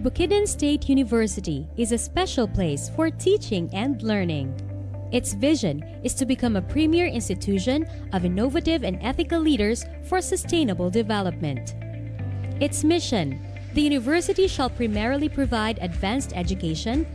Bukidnon State University is a special place for teaching and learning. Its vision is to become a premier institution of innovative and ethical leaders for sustainable development. Its mission: the university shall primarily provide advanced education,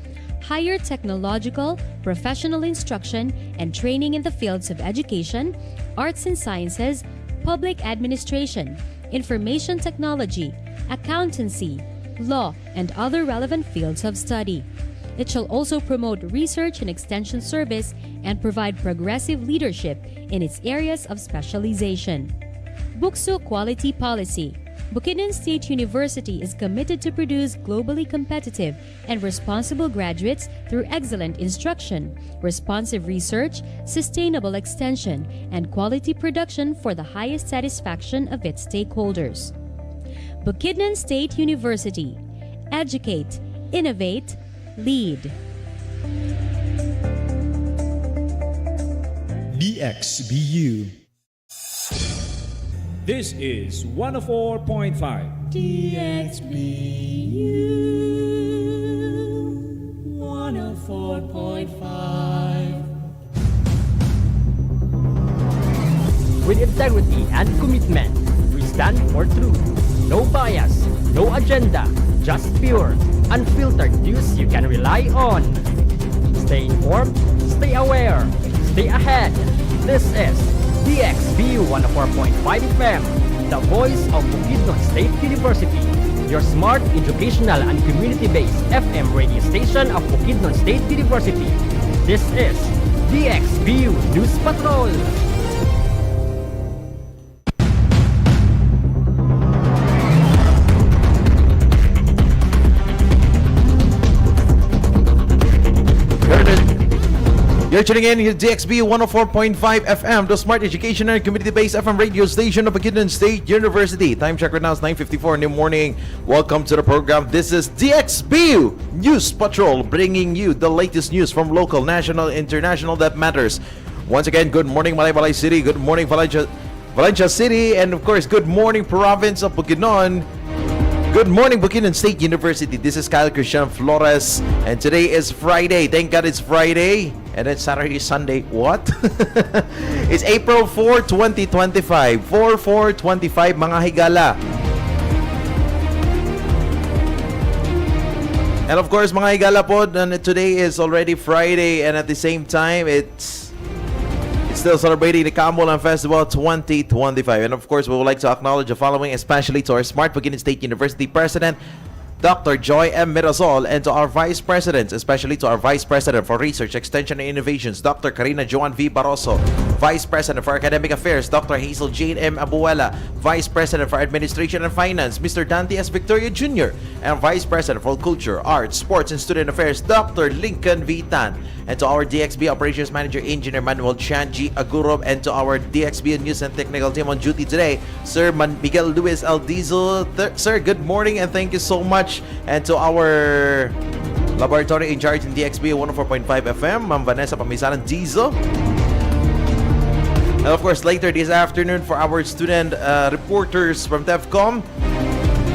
higher technological, professional instruction, and training in the fields of education, arts and sciences, public administration, information technology, accountancy, law, and other relevant fields of study. It shall also promote research and extension service and provide progressive leadership in its areas of specialization. BukSU Quality Policy. Bukidnon State University is committed to produce globally competitive and responsible graduates through excellent instruction, responsive research, sustainable extension, and quality production for the highest satisfaction of its stakeholders. Bukidnon State University. Educate, innovate, lead. BukSU. This is 104.5 DXBU 104.5. With integrity and commitment, we stand for truth. No bias, no agenda, just pure, unfiltered news you can rely on. Stay informed, stay aware, stay ahead. This is BukSU 104.5 FM, the voice of Bukidnon State University, your smart, educational, and community-based FM radio station of Bukidnon State University. This is BukSU News Patrol. You're tuning in to DXBU 104.5 FM, the smart education and community-based FM radio station of Bukidnon State University. Time check right now is 9:54 in the morning. Welcome to the program. This is DXBU News Patrol, bringing you the latest news from local, national, international that matters. Once again, good morning Malaybalay City, good morning Valencia City, and of course, good morning province of Bukidnon. Good morning, Bukidnon State University. This is Kyle Christian Flores, and today is Friday. Thank God it's Friday, and then Saturday, Sunday. What? It's April 4, 2025. 4/4/25, mga higala. And of course, mga higala po, today is already Friday, and at the same time, it's still celebrating the Kamulan Festival 2025. And of course, we would like to acknowledge the following, especially to our Smart Bukidnon State University President, Dr. Joy M. Mirazol, and to our Vice Presidents, especially to our Vice President for Research, Extension, and Innovations, Dr. Karina Joan V. Barroso, Vice President for Academic Affairs, Dr. Hazel Jane M. Abuela, Vice President for Administration and Finance, Mr. Dante S. Victoria Jr., and Vice President for Culture, Arts, Sports, and Student Affairs, Dr. Lincoln V. Tan, and to our DXB Operations Manager, Engineer Manuel Chanji Agurob, and to our DXB News and Technical Team on duty today, Sir Miguel Luis Aldizo. Sir, good morning and thank you so much. And to our laboratory in charge in DXB 104.5 FM, Ma'am Vanessa Pamisanan Dizo. And of course, later this afternoon for our student reporters from TEFCOM,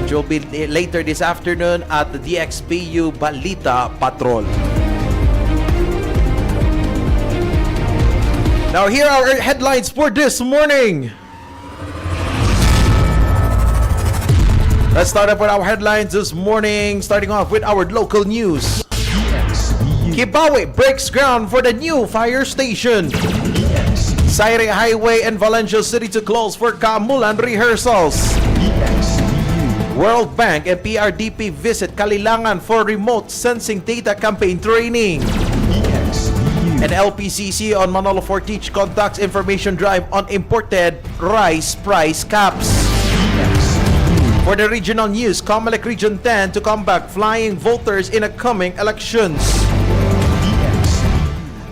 which will be later this afternoon at the DXBU Balita Patrol. Now, here are our headlines for this morning. Let's start up with our headlines this morning, starting off with our local news. Kibawe breaks ground for the new fire station. Saire Highway and Valencia City to close for Kamulan rehearsals. World Bank and PRDP visit Kalilangan for remote sensing data campaign training. And LPCC on Manolo Fortich conducts information drive on imported rice price caps. For the regional news, Comelec Region 10 to combat flying voters in the coming elections.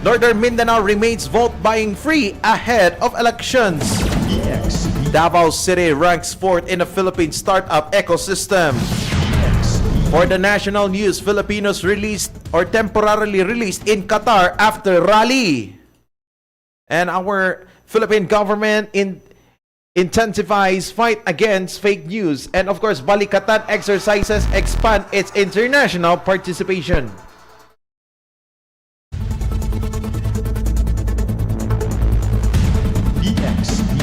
Northern Mindanao remains vote buying free ahead of elections. Davao City ranks 4th in the Philippine startup ecosystem. For the national news, Filipinos released or temporarily released in Qatar after rally. And our Philippine government intensifies fight against fake news. And of course, Balikatan exercises expand its international participation. BukSU.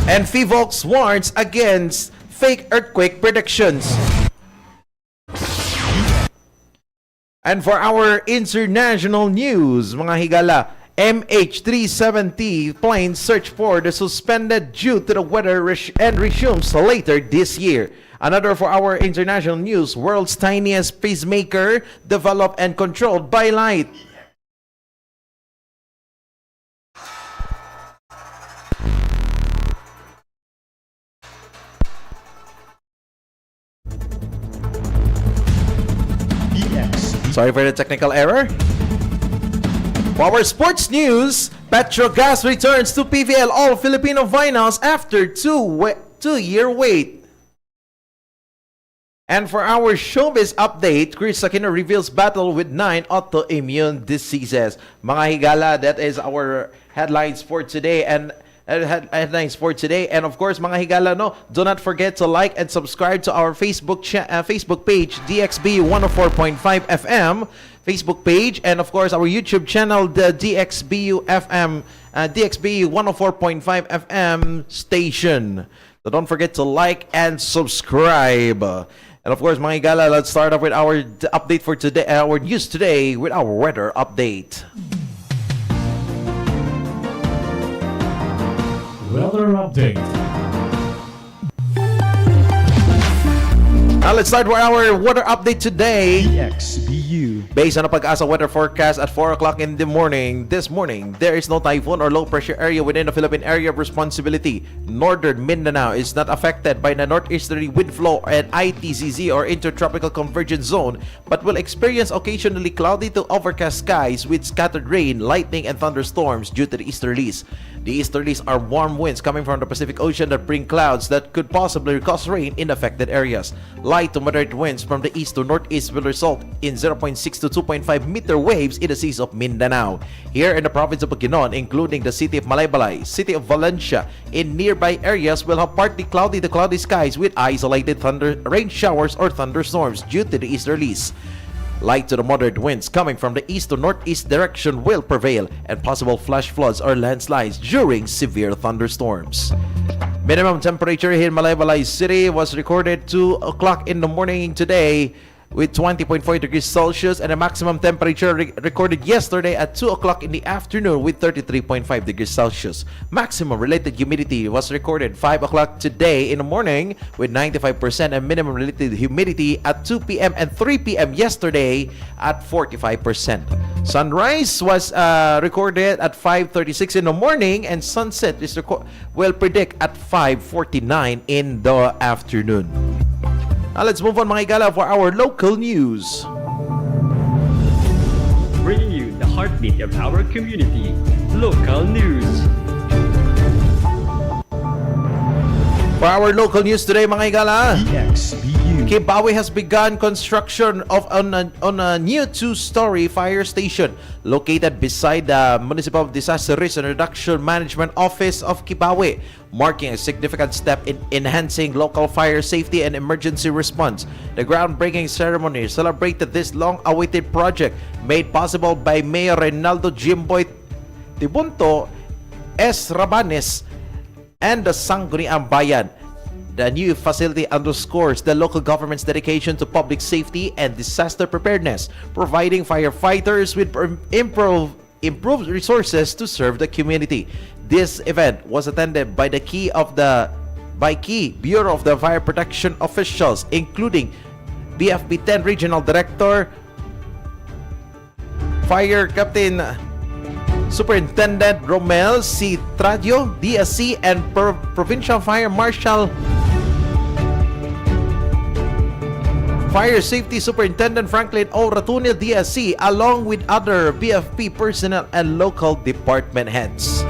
And FIVOX warns against fake earthquake predictions. And for our international news, mga higala, MH370 plane search for the suspended due to the weather and resumes later this year. Another for our international news, world's tiniest pacemaker developed and controlled by light. Sorry for the technical error. For our sports news, Petrogas returns to PVL All Filipino Finals after two-year wait. And for our showbiz update, Chris Aquino reveals battle with 9 autoimmune diseases. Mga higala, that is our headlines for today. And of course, mga higala, no, do not forget to like and subscribe to our Facebook page, DXBU 104.5 FM Facebook page, and of course our YouTube channel, the DXBU 104.5 FM station. So don't forget to like and subscribe. And of course, mga higala, let's start off with our update for today, our news today with our weather update. Weather update. Now let's start with our weather update today. BukSU. Based on the Pag-asa weather forecast at 4 o'clock in the morning, this morning, there is no typhoon or low pressure area within the Philippine area of responsibility. Northern Mindanao is not affected by the northeasterly wind flow and ITCZ or intertropical convergence zone, but will experience occasionally cloudy to overcast skies with scattered rain, lightning, and thunderstorms due to the easterlies. The easterlies are warm winds coming from the Pacific Ocean that bring clouds that could possibly cause rain in affected areas. Light to moderate winds from the east to northeast will result in 0.6 to 2.5 meter waves in the seas of Mindanao. Here in the province of Bukidnon, including the city of Malaybalay, city of Valencia, in nearby areas will have partly cloudy to cloudy skies with isolated rain showers or thunderstorms due to the easterlies. Light to the moderate winds coming from the east to northeast direction will prevail, and possible flash floods or landslides during severe thunderstorms. Minimum temperature here in Malaybalay City was recorded 2 o'clock in the morning today with 20.4 degrees Celsius, and a maximum temperature recorded yesterday at 2 o'clock in the afternoon with 33.5 degrees Celsius. Maximum related humidity was recorded 5 o'clock today in the morning with 95%, and minimum related humidity at 2 p.m. and 3 p.m. yesterday at 45%. Sunrise was recorded at 5:36 in the morning, and sunset is will predict at 5:49 in the afternoon. Now let's move on, mga higala, for our local news. Bringing you the heartbeat of our community. Local news. For our local news today, mga higala, BukSU. Kibawe has begun construction on a new two-story fire station located beside the Municipal Disaster Risk and Reduction Management Office of Kibawe, marking a significant step in enhancing local fire safety and emergency response. The groundbreaking ceremony celebrated this long-awaited project made possible by Mayor Reynaldo Jimboy Tibunto S. Rabanes and the Sangguniang Bayan. The new facility underscores the local government's dedication to public safety and disaster preparedness, providing firefighters with improved resources to serve the community. This event was attended by the key Bureau of the Fire Protection officials, including BFP 10 Regional Director, Fire Captain Superintendent Romel C. Tradio, DSC, and Provincial Fire Marshal Fire Safety Superintendent Franklin O. Ratunil, DSC, along with other BFP personnel and local department heads.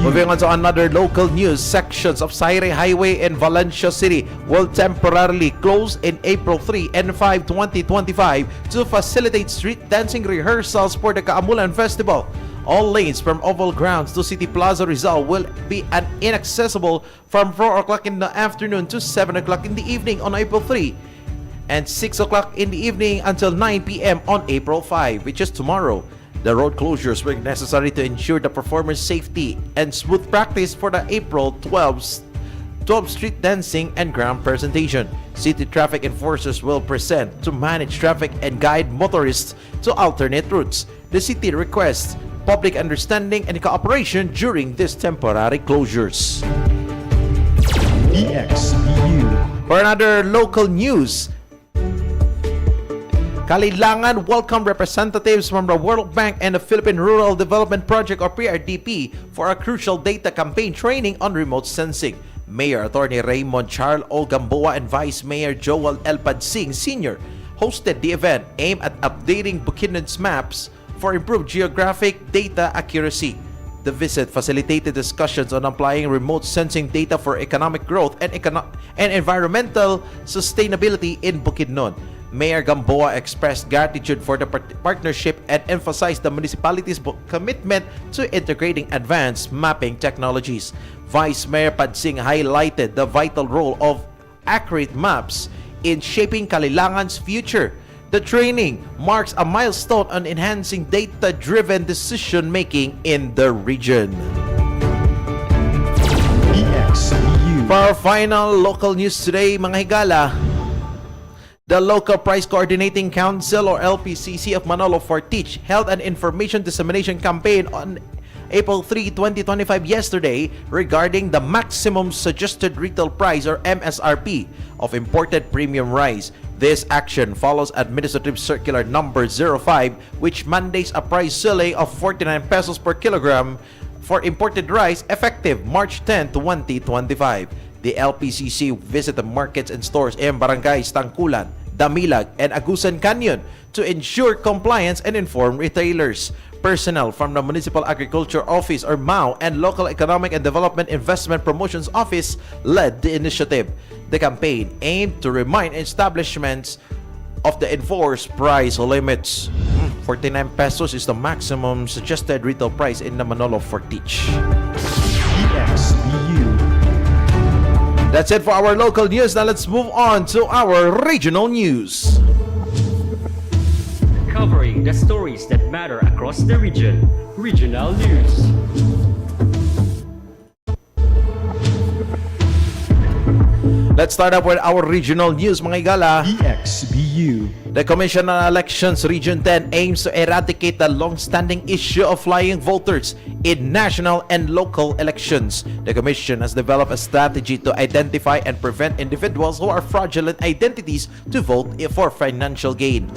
Moving on to another local news, sections of Sayre Highway in Valencia City will temporarily close in April 3 and 5, 2025 to facilitate street dancing rehearsals for the Kaamulan Festival. All lanes from Oval Grounds to City Plaza Rizal will be inaccessible from 4 o'clock in the afternoon to 7 o'clock in the evening on April 3 and 6 o'clock in the evening until 9 p.m. on April 5, which is tomorrow. The road closures were necessary to ensure the performance safety and smooth practice for the April 12th street dancing and ground presentation. City traffic enforcers will present to manage traffic and guide motorists to alternate routes. The city requests public understanding and cooperation during these temporary closures. BukSU. For another local news, Kalilangan welcomed representatives from the World Bank and the Philippine Rural Development Project or PRDP for a crucial data campaign training on remote sensing. Mayor Attorney Raymond Charles O. Gamboa and Vice Mayor Joel L. Padsing Sr. hosted the event aimed at updating Bukidnon's maps for improved geographic data accuracy. The visit facilitated discussions on applying remote sensing data for economic growth and environmental sustainability in Bukidnon. Mayor Gamboa expressed gratitude for the partnership and emphasized the municipality's commitment to integrating advanced mapping technologies. Vice Mayor Padsing highlighted the vital role of accurate maps in shaping Kalilangan's future. The training marks a milestone on enhancing data-driven decision-making in the region. BukSU. For our final local news today, mga higala, the Local Price Coordinating Council or LPCC of Manolo for Teach held an information dissemination campaign on April 3, 2025 yesterday regarding the maximum suggested retail price or MSRP of imported premium rice. This action follows Administrative Circular Number 05, which mandates a price ceiling of 49 pesos per kilogram for imported rice effective March 10, 2025. The LPCC visited markets and stores in barangays Tangkulan, Damilag, and Agusan Canyon to ensure compliance and inform retailers. Personnel from the Municipal Agriculture Office or MAO and Local Economic and Development Investment Promotions Office led the initiative. The campaign aimed to remind establishments of the enforced price limits. 49 pesos is the maximum suggested retail price in the Manolo for Teach. BukSU. That's it for our local news. Now let's move on to our regional news. Covering the stories that matter across the region. Regional News. Let's start up with our regional news, mga igala. BukSU. The Commission on Elections Region 10 aims to eradicate the long-standing issue of flying voters in national and local elections. The Commission has developed a strategy to identify and prevent individuals who are fraudulent identities to vote for financial gain.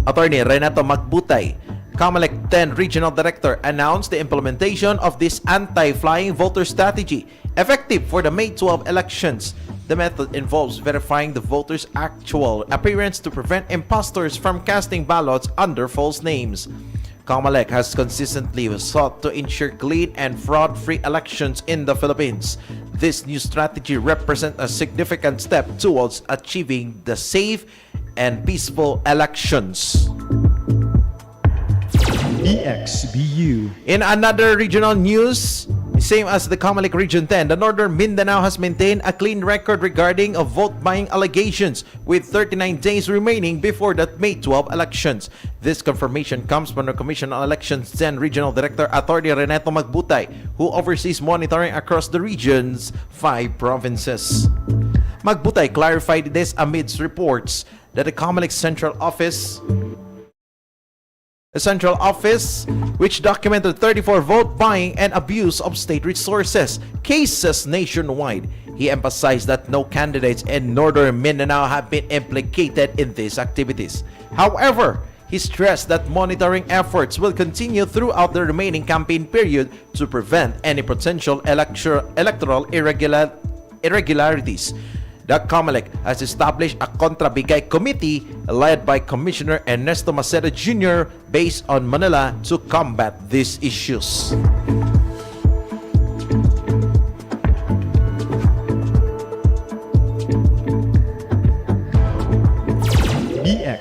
Attorney Renato Magbutay, COMELEC 10 Regional Director, announced the implementation of this anti-flying voter strategy effective for the May 12 elections. The method involves verifying the voter's actual appearance to prevent impostors from casting ballots under false names. COMELEC has consistently sought to ensure clean and fraud-free elections in the Philippines. This new strategy represents a significant step towards achieving the safe and peaceful elections. BukSU. In another regional news, same as the COMELEC Region 10, the Northern Mindanao has maintained a clean record regarding of vote buying allegations with 39 days remaining before the May 12 elections. This confirmation comes from the Commission on Elections 10 Regional Director Attorney Renato Magbutay, who oversees monitoring across the region's 5 provinces. Magbutay clarified this amidst reports that the COMELEC Central Office, which documented 34 vote buying and abuse of state resources cases nationwide. He emphasized that no candidates in Northern Mindanao have been implicated in these activities. However, he stressed that monitoring efforts will continue throughout the remaining campaign period to prevent any potential electoral irregularities. The COMELEC has established a Kontrabigay Committee led by Commissioner Ernesto Macedo Jr. based on Manila to combat these issues.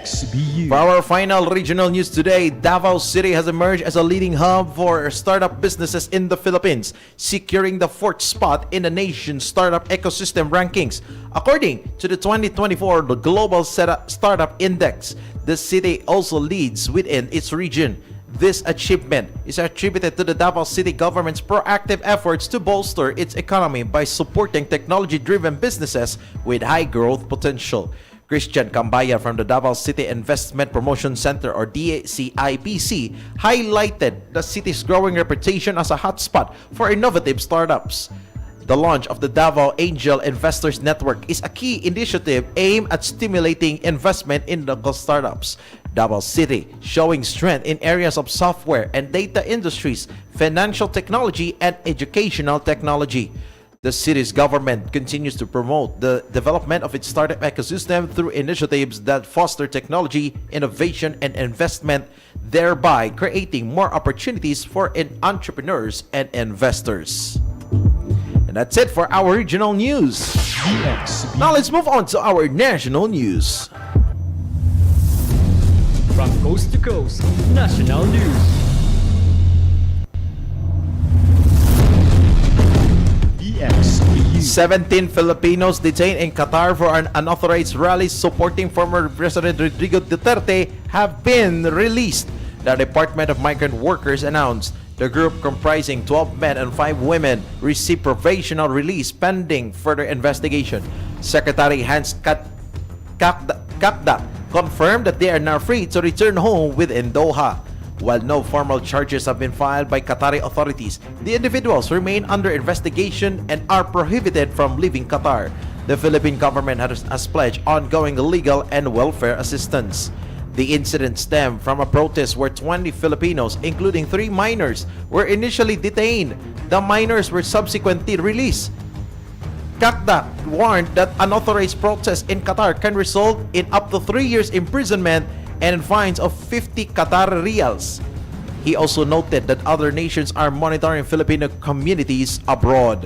BukSU. For our final regional news today, Davao City has emerged as a leading hub for startup businesses in the Philippines, securing the fourth spot in the nation's startup ecosystem rankings. According to the 2024 Global Startup Index, the city also leads within its region. This achievement is attributed to the Davao City government's proactive efforts to bolster its economy by supporting technology-driven businesses with high growth potential. Christian Cambaya from the Davao City Investment Promotion Center or DCIPC highlighted the city's growing reputation as a hotspot for innovative startups. The launch of the Davao Angel Investors Network is a key initiative aimed at stimulating investment in local startups. Davao City showing strength in areas of software and data industries, financial technology, and educational technology. The city's government continues to promote the development of its startup ecosystem through initiatives that foster technology, innovation, and investment, thereby creating more opportunities for entrepreneurs and investors. And that's it for our regional news. BukSU. Now let's move on to our national news. From coast to coast, national news. BukSU. 17 Filipinos detained in Qatar for an unauthorized rally supporting former President Rodrigo Duterte have been released, the Department of Migrant Workers announced. The group, comprising 12 men and 5 women, received provisional release pending further investigation. Secretary Hans Kakda confirmed that they are now free to return home within Doha. While no formal charges have been filed by Qatari authorities, the individuals remain under investigation and are prohibited from leaving Qatar. The Philippine government has pledged ongoing legal and welfare assistance. The incident stemmed from a protest where 20 Filipinos, including 3 minors, were initially detained. The minors were subsequently released. Kakda warned that unauthorized protests in Qatar can result in up to 3 years imprisonment and fines of 50 Qatar rials. He also noted that other nations are monitoring Filipino communities abroad.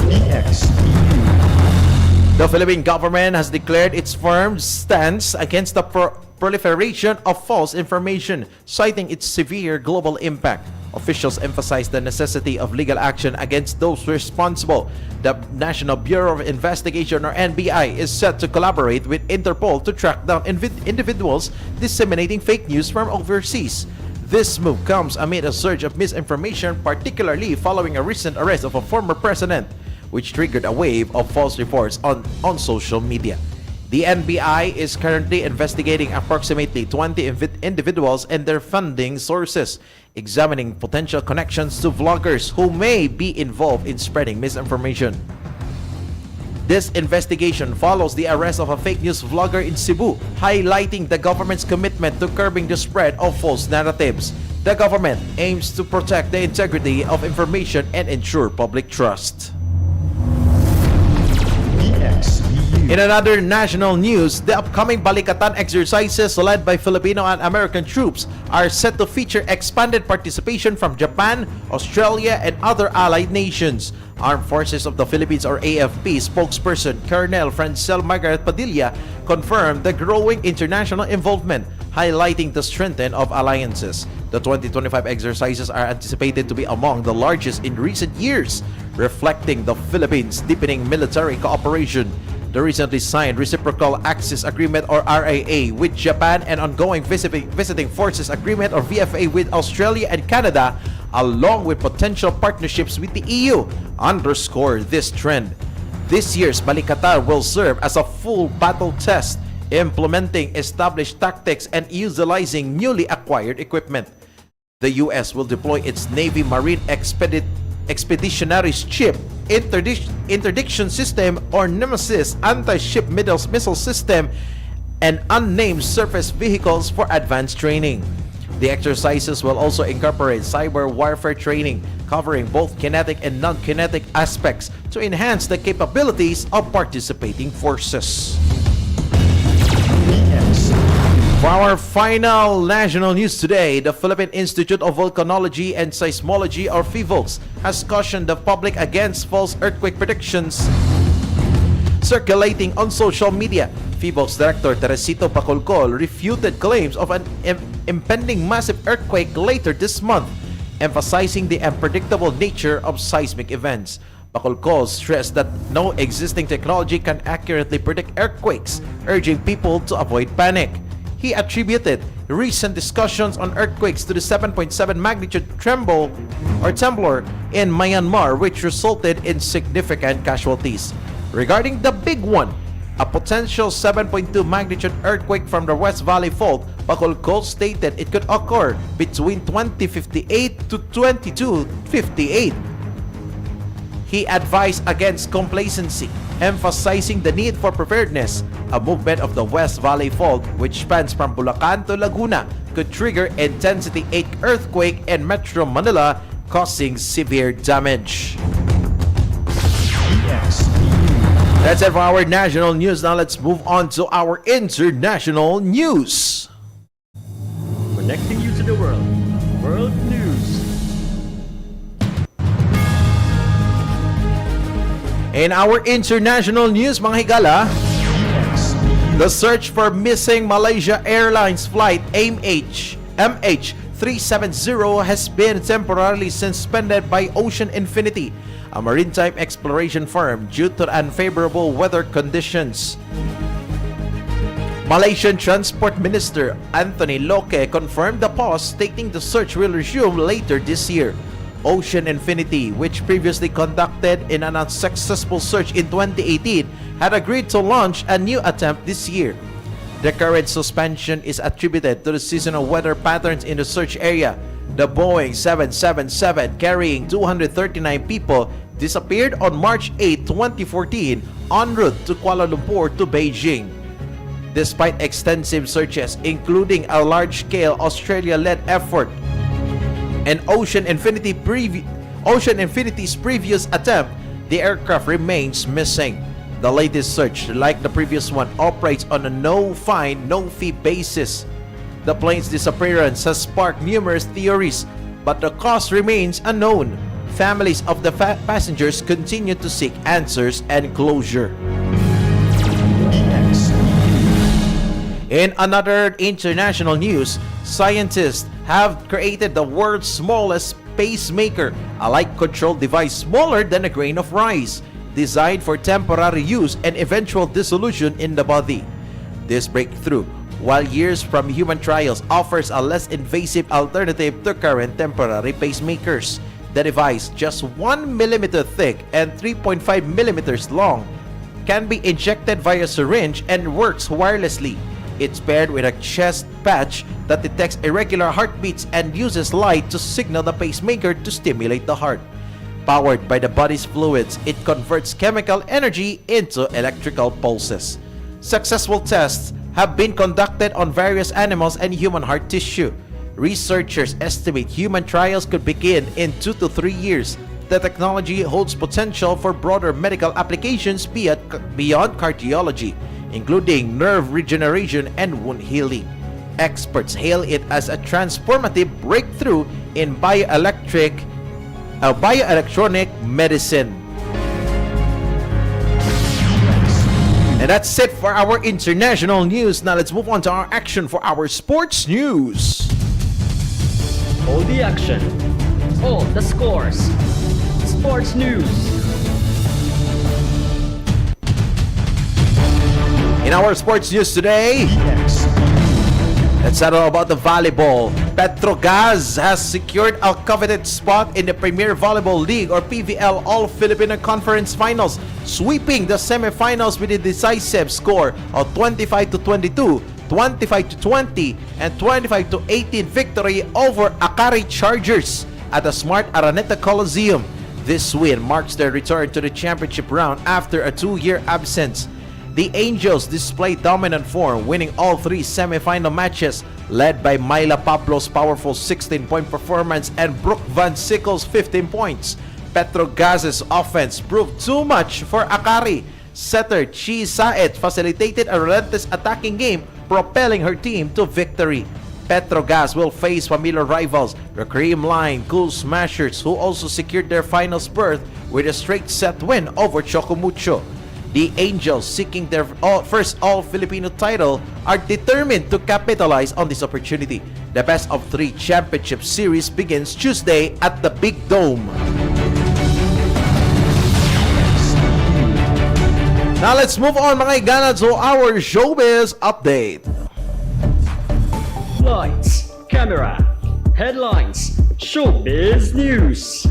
BukSU. The Philippine government has declared its firm stance against the proliferation of false information, citing its severe global impact. Officials emphasized the necessity of legal action against those responsible. The National Bureau of Investigation, or NBI, is set to collaborate with Interpol to track down individuals disseminating fake news from overseas. This move comes amid a surge of misinformation, particularly following a recent arrest of a former president, which triggered a wave of false reports on social media. The NBI is currently investigating approximately 20 individuals and their funding sources, examining potential connections to vloggers who may be involved in spreading misinformation. This investigation follows the arrest of a fake news vlogger in Cebu, highlighting the government's commitment to curbing the spread of false narratives. The government aims to protect the integrity of information and ensure public trust. BukSU. In another national news, the upcoming Balikatan exercises led by Filipino and American troops are set to feature expanded participation from Japan, Australia, and other allied nations. Armed Forces of the Philippines, or AFP, spokesperson Colonel Francel Margaret Padilla confirmed the growing international involvement, highlighting the strength of alliances. The 2025 exercises are anticipated to be among the largest in recent years, reflecting the Philippines' deepening military cooperation. The recently signed Reciprocal Access Agreement, or RAA, with Japan and ongoing Visiting Forces Agreement, or VFA, with Australia and Canada, along with potential partnerships with the EU, underscore this trend. This year's Balikatan will serve as a full battle test, implementing established tactics and utilizing newly acquired equipment. The U.S. will deploy its Navy Marine Expeditionary Ship Interdiction System, or Nemesis, anti-ship missile system, and unnamed surface vehicles for advanced training. The exercises will also incorporate cyber warfare training, covering both kinetic and non-kinetic aspects to enhance the capabilities of participating forces. For our final national news today, the Philippine Institute of Volcanology and Seismology, or PHIVOLCS, has cautioned the public against false earthquake predictions. circulating on social media. FIVOL's director Teresito Bacolcol refuted claims of an impending massive earthquake later this month, emphasizing the unpredictable nature of seismic events. Bacolcol stressed that no existing technology can accurately predict earthquakes, urging people to avoid panic. He attributed recent discussions on earthquakes to the 7.7 magnitude tremor in Myanmar, which resulted in significant casualties. Regarding the big one, a potential 7.2 magnitude earthquake from the West Valley Fault, Bacolcol stated it could occur between 2058 to 2258. He advised against complacency, emphasizing the need for preparedness. A movement of the West Valley Fault, which spans from Bulacan to Laguna, could trigger intensity 8 earthquake in Metro Manila, causing severe damage. BukSU. That's it for our national news. Now let's move on to our international news. Connecting you to the world. World News. In our international news, mga higala, BukSU. the search for missing Malaysia Airlines flight MH370 has been temporarily suspended by Ocean Infinity, a maritime exploration firm, due to unfavorable weather conditions. Malaysian Transport Minister Anthony Loke confirmed the pause, stating the search will resume later this year. Ocean Infinity, which previously conducted an unsuccessful search in 2018, had agreed to launch a new attempt this year. The current suspension is attributed to the seasonal weather patterns in the search area. The Boeing 777, carrying 239 people, disappeared on March 8, 2014, en route to Kuala Lumpur to Beijing. Despite extensive searches, including a large-scale Australia-led effort, and Ocean Infinity's previous attempt, the aircraft remains missing. The latest search, like the previous one, operates on a no-find, no-fee basis. The plane's disappearance has sparked numerous theories, but the cause remains unknown. Families of the passengers continue to seek answers and closure. BukSU. In another international news, scientists have created the world's smallest pacemaker, a light-controlled device smaller than a grain of rice, designed for temporary use and eventual dissolution in the body. This breakthrough, while years from human trials, offers a less invasive alternative to current temporary pacemakers. The device, just 1 millimeter thick and 3.5 millimeters long, can be injected via syringe and works wirelessly. It's paired with a chest patch that detects irregular heartbeats and uses light to signal the pacemaker to stimulate the heart. Powered by the body's fluids, it converts chemical energy into electrical pulses. Successful tests have been conducted on various animals and human heart tissue. Researchers estimate human trials could begin in 2 to 3 years. The technology holds potential for broader medical applications beyond cardiology, including nerve regeneration and wound healing. Experts hail it as a transformative breakthrough in bioelectronic medicine. And that's it for our international news. Now let's move on to our action for our sports news. All the action. All the scores. Sports news. In our sports news today, BukSU. let's settle about the volleyball. Petrogaz has secured a coveted spot in the Premier Volleyball League or PVL All-Filipino Conference Finals, sweeping the semifinals with a decisive score of 25-22, 25-20, and 25-18 victory over Akari Chargers at the Smart Araneta Coliseum. This win marks their return to the championship round after a 2-year absence. The Angels displayed dominant form, winning all 3 semifinal matches, led by Myla Pablo's powerful 16-point performance and Brooke Van Sickle's 15 points. Petrogaz's offense proved too much for Akari. Setter Chi Saet facilitated a relentless attacking game, propelling her team to victory. Petrogaz will face familiar rivals, the Creamline Cool Smashers, who also secured their finals berth with a straight set win over Chocomucho. The Angels, seeking their first all-Filipino title, are determined to capitalize on this opportunity. The best of 3 championship series begins Tuesday at the Big Dome. Now let's move on mga igana to our showbiz update. Lights, camera, headlines, showbiz news.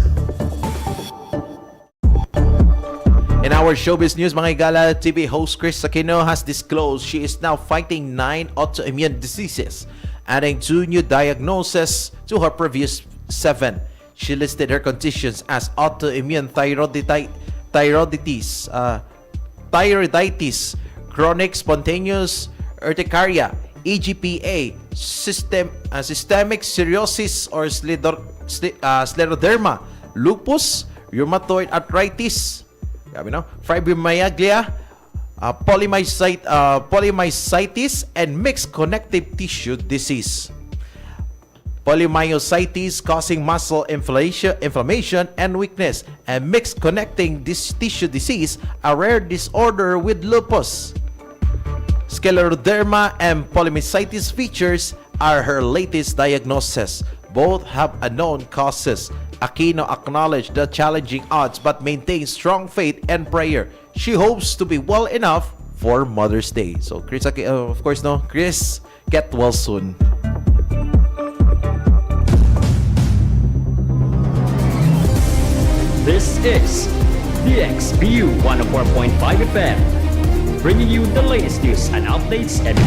In our showbiz news, mga igala, TV host Chris Aquino has disclosed she is now fighting 9 autoimmune diseases, adding 2 new diagnoses to her previous 7. She listed her conditions as autoimmune thyroiditis, chronic spontaneous urticaria, EGPA, systemic cirrhosis or scleroderma, lupus, rheumatoid arthritis, fibromyalgia, polymyositis, and mixed connective tissue disease. Polymyositis causing muscle inflammation and weakness, and mixed connecting tissue disease, a rare disorder with lupus. Scleroderma and polymyositis features are her latest diagnosis. Both have unknown causes. Aquino acknowledged the challenging odds but maintains strong faith and prayer. She hopes to be well enough for Mother's Day. So, Chris, of course, Chris, get well soon. This is BukSU 104.5 FM, bringing you the latest news and updates every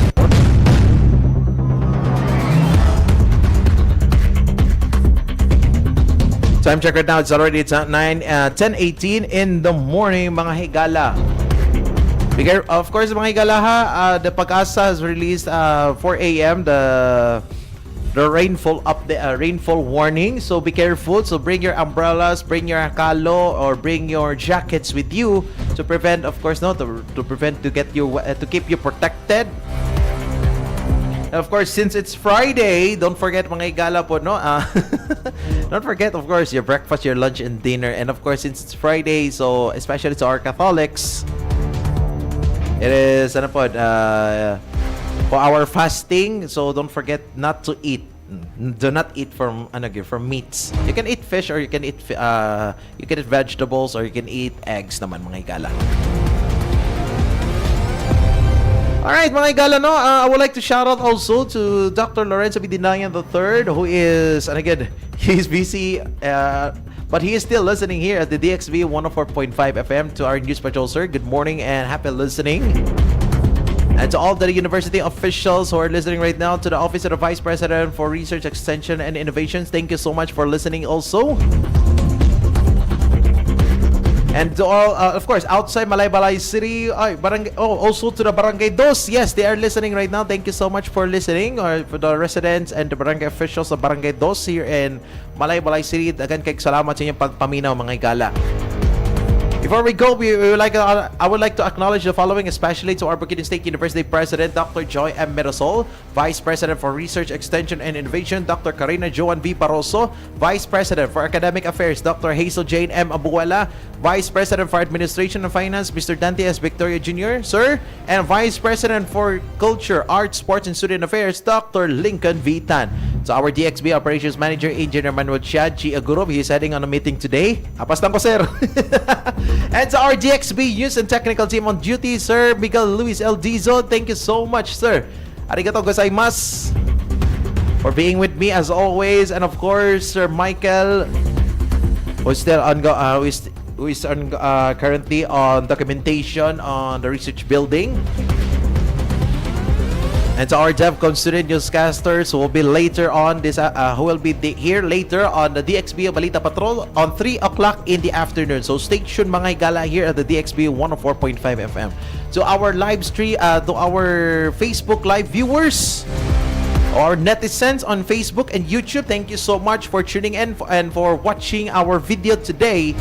Time check right now, it's already 10:18 in the morning, mga higala. Of course, mga higala ha, the Pag-asa has released 4 a.m. the rainfall rainfall warning. So be careful. So bring your umbrellas, bring your akalo, or bring your jackets with you to prevent, of course, to keep you protected. And of course, since it's Friday, don't forget mga igala po, don't forget, of course, your breakfast, your lunch, and dinner. And of course, since it's Friday, so especially to our Catholics, it is for our fasting. So don't forget not to eat. Do not eat from meats. You can eat fish, or you can eat vegetables, or you can eat eggs naman mga igala. Alright, mga igala, I would like to shout out also to Dr. Lorenzo Bidinayan III, who is, and again, he's busy, but he is still listening here at the DXB 104.5 FM to our news patrol, sir. Good morning and happy listening. And to all the university officials who are listening right now, to the Office of the Vice President for Research, Extension, and Innovations, thank you so much for listening also. And to all, of course, outside Malaybalay City, also to the Barangay Dos. Yes, they are listening right now. Thank you so much for listening, or for the residents and the barangay officials of Barangay Dos here in Malaybalay City. Again, kay salamat sa inyong pagpaminaw, mga igala. Before we go, I would like to acknowledge the following, especially to our Bukidnon State University President, Dr. Joy M. Mirasol, Vice President for Research, Extension, and Innovation, Dr. Karina Joan V. Paroso, Vice President for Academic Affairs, Dr. Hazel Jane M. Abuela, Vice President for Administration and Finance, Mr. Dante S. Victoria Jr., Sir, and Vice President for Culture, Arts, Sports, and Student Affairs, Dr. Lincoln V. Tan. So our DXB Operations Manager, Engineer Manuel Chiad G. Agurov, he is heading on a meeting today. Apas lang ko, sir. And to our DXB News and Technical Team on duty, Sir Miguel Luis L. Dizo, thank you so much, sir. Arigato gozaimasu for being with me as always. And of course, Sir Michael, who is still currently on documentation on the research building. And to our DevCon student newscasters who will be later on here later on the DXB Balita Patrol on 3 o'clock in the afternoon. So stay tuned, mga igala, here at the DXB 104.5 FM. To our live stream, to our Facebook live viewers, or netizens on Facebook and YouTube, thank you so much for tuning in and for watching our video today.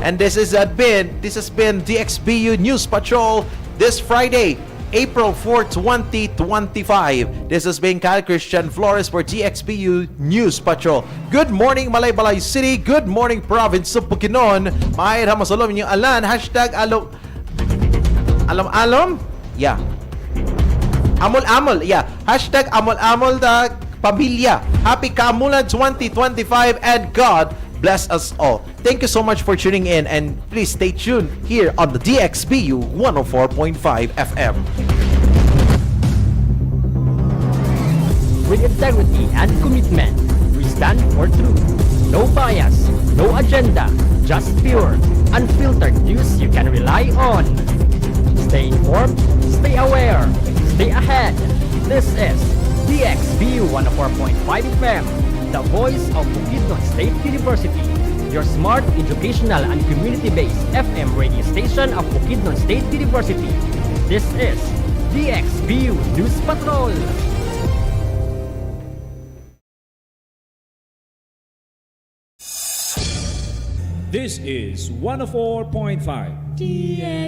And this has been DXBU News Patrol this Friday, April 4, 2025. This has been Kyle Christian Flores for DXBU News Patrol. Good morning, Malaybalay City. Good morning, Province of Bukidnon. Maayra masalom niyo alan. Alam? Yeah. Amol-amol. Yeah. Hashtag amol-amol da pamilya. Happy Kamulan 2025 and God bless us all. Thank you so much for tuning in and please stay tuned here on the DXBU 104.5 FM. With integrity and commitment, we stand for truth. No bias, no agenda, just pure, unfiltered news you can rely on. Stay informed, stay aware, stay ahead. This is DXBU 104.5 FM, the voice of Bukidnon State University, your smart, educational, and community-based FM radio station of Bukidnon State University. This is DXBU News Patrol. This is 104.5